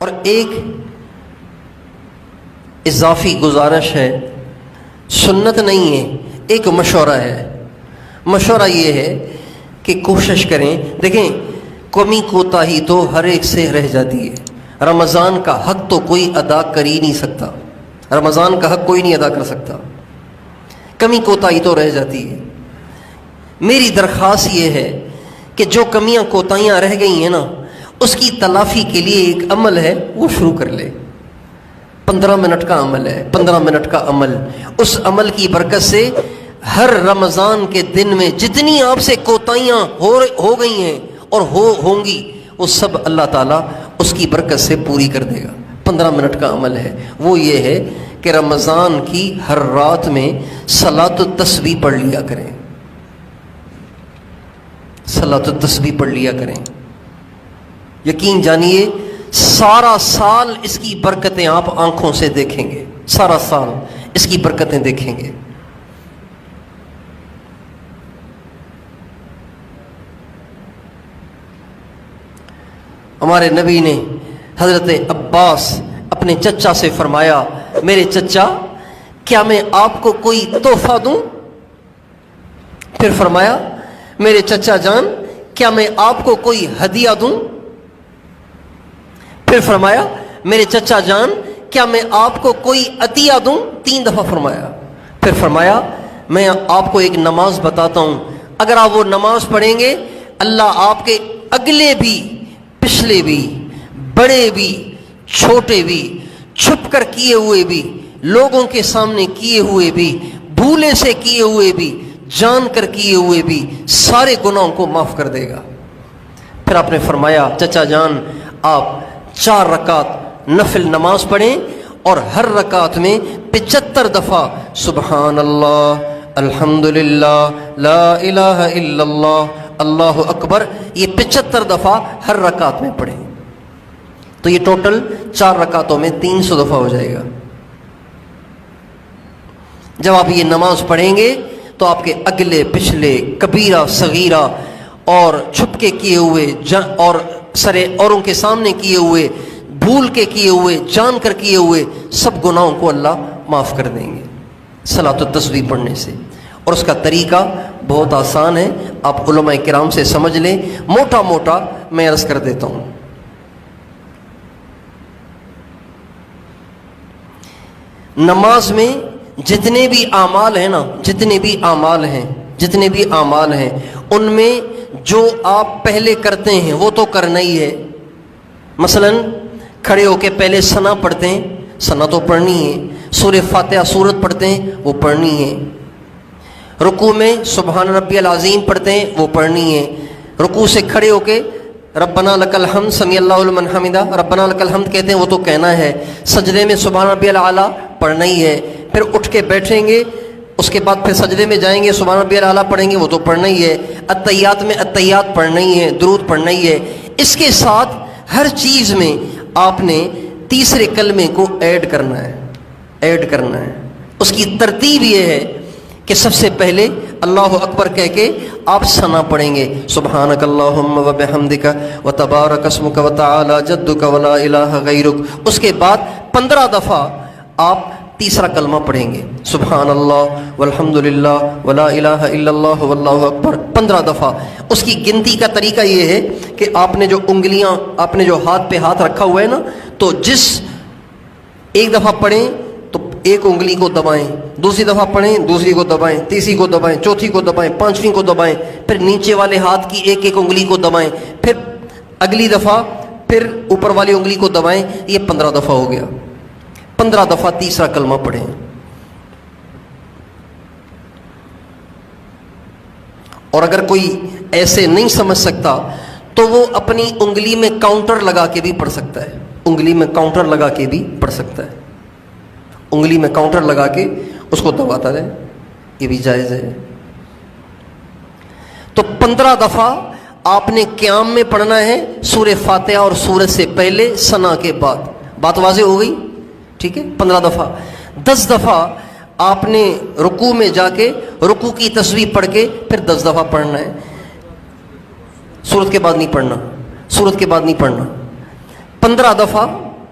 اور ایک اضافی گزارش ہے، سنت نہیں ہے، ایک مشورہ ہے۔ مشورہ یہ ہے کہ کوشش کریں، دیکھیں کمی کوتاہی تو ہر ایک سے رہ جاتی ہے، رمضان کا حق تو کوئی ادا کر ہی نہیں سکتا، رمضان کا حق کوئی نہیں ادا کر سکتا، کمی کوتاہی تو رہ جاتی ہے۔ میری درخواست یہ ہے کہ جو کمیاں کوتاہیاں رہ گئی ہیں نا، اس کی تلافی کے لیے ایک عمل ہے، وہ شروع کر لے۔ 15 منٹ کا عمل ہے، 15 منٹ کا عمل، اس عمل کی برکت سے ہر رمضان کے دن میں جتنی آپ سے کوتاہیاں ہو گئی ہیں اور ہوں گی، وہ سب اللہ تعالیٰ اس کی برکت سے پوری کر دے گا۔ 15 منٹ کا عمل ہے، وہ یہ ہے کہ رمضان کی ہر رات میں صلاۃ التسبیح پڑھ لیا کریں، صلاۃ التسبیح پڑھ لیا کریں۔ یقین جانیے سارا سال اس کی برکتیں آپ آنکھوں سے دیکھیں گے، سارا سال اس کی برکتیں دیکھیں گے۔ ہمارے نبی نے حضرت عباس اپنے چچا سے فرمایا، میرے چچا کیا میں آپ کو کوئی تحفہ دوں؟ پھر فرمایا، میرے چچا جان کیا میں آپ کو کوئی ہدیہ دوں؟ پھر فرمایا، میرے چچا جان کیا میں آپ کو کوئی عطیہ دوں؟ 3 دفعہ فرمایا۔ پھر فرمایا، میں آپ کو ایک نماز بتاتا ہوں، اگر آپ وہ نماز پڑھیں گے اللہ آپ کے اگلے بھی، پچھلے بھی، بڑے بھی، چھوٹے بھی، چھپ کر کیے ہوئے بھی، لوگوں کے سامنے کیے ہوئے بھی، بھولے سے کیے ہوئے بھی، جان کر کیے ہوئے بھی، سارے گناہوں کو معاف کر دے گا۔ پھر آپ نے فرمایا، چچا جان آپ 4 رکعت نفل نماز پڑھیں اور ہر رکعت میں 75 دفعہ سبحان اللہ، الحمدللہ، لا الہ الا اللہ، اللہ اکبر، یہ 75 دفعہ ہر رکعت میں پڑھیں، تو یہ ٹوٹل 4 رکعتوں میں 300 دفعہ ہو جائے گا۔ جب آپ یہ نماز پڑھیں گے تو آپ کے اگلے پچھلے، کبیرہ صغیرہ، اور چھپ کے کیے ہوئے اور سرے اوروں کے سامنے کیے ہوئے، بھول کے کیے ہوئے، جان کر کیے ہوئے سب گناہوں کو اللہ معاف کر دیں گے صلاۃ التسبیح پڑھنے سے۔ اور اس کا طریقہ بہت آسان ہے، آپ علماء کرام سے سمجھ لیں، موٹا موٹا میں عرض کر دیتا ہوں۔ نماز میں جتنے بھی اعمال ہیں نا، جتنے بھی اعمال ہیں ان میں جو آپ پہلے کرتے ہیں وہ تو کرنا ہی ہے۔ مثلا کھڑے ہو کے پہلے ثنا پڑھتے ہیں، ثنا تو پڑھنی ہے، سورہ فاتحہ سورت پڑھتے ہیں، وہ پڑھنی ہے۔ رکوع میں سبحان ربی العظیم پڑھتے ہیں، وہ پڑھنی ہے۔ رکوع سے کھڑے ہو کے ربنا لک الحمد، سمیع اللہ لمن حمدہ، ربنا لک الحمد کہتے ہیں، وہ تو کہنا ہے۔ سجدے میں سبحان ربی الاعلیٰ پڑھنا ہی ہے۔ پھر اٹھ کے بیٹھیں گے، اس کے بعد پھر سجدے میں جائیں گے، سبحان ربی الاعلیٰ پڑھیں گے، وہ تو پڑھنا ہی ہے۔ اتحیات میں اتحیات پڑھنا ہی ہے، درود پڑھنا ہی ہے۔ اس کے ساتھ ہر چیز میں آپ نے تیسرے کلمے کو ایڈ کرنا ہے۔ اس کی ترتیب یہ ہے کہ سب سے پہلے اللہ اکبر کہہ کے آپ ثنا پڑھیں گے، سبحانک اللہم و بحمدک و تبارک اسمک و تعالی جدک و لا الہ غیرک۔ اس کے بعد 15 دفعہ آپ تیسرا کلمہ پڑھیں گے، سبحان اللہ والحمدللہ ولا الہ الا اللہ واللہ اکبر 15 دفعہ۔ اس کی گنتی کا طریقہ یہ ہے کہ آپ نے جو انگلیاں، آپ نے جو ہاتھ پہ ہاتھ رکھا ہوا ہے نا، تو جس ایک دفعہ پڑھیں تو ایک انگلی کو دبائیں، دوسری دفعہ پڑھیں دوسری کو دبائیں، تیسری کو دبائیں، چوتھی کو دبائیں، پانچویں کو دبائیں، پھر نیچے والے ہاتھ کی ایک ایک انگلی کو دبائیں، پھر اگلی دفعہ پھر اوپر والی انگلی کو دبائیں۔ یہ 15 دفعہ ہو گیا۔ 15 دفعہ تیسرا کلمہ پڑھیں۔ اور اگر کوئی ایسے نہیں سمجھ سکتا تو وہ اپنی انگلی میں کاؤنٹر لگا کے بھی پڑھ سکتا ہے، انگلی میں کاؤنٹر لگا کے بھی پڑھ سکتا ہے، انگلی میں کاؤنٹر لگا کے اس کو دباتا رہے، یہ بھی جائز ہے۔ تو 15 دفعہ آپ نے قیام میں پڑھنا ہے، سورہ فاتحہ اور سورت سے پہلے، ثنا کے بعد۔ بات واضح ہو گئی؟ ٹھیک ہے، 15 دفعہ۔ 10 دفعہ آپ نے رکوع میں جا کے رکوع کی تسبیح پڑھ کے پھر 10 دفعہ پڑھنا ہے، سورت کے بعد نہیں پڑھنا، سورت کے بعد نہیں پڑھنا۔ 15 دفعہ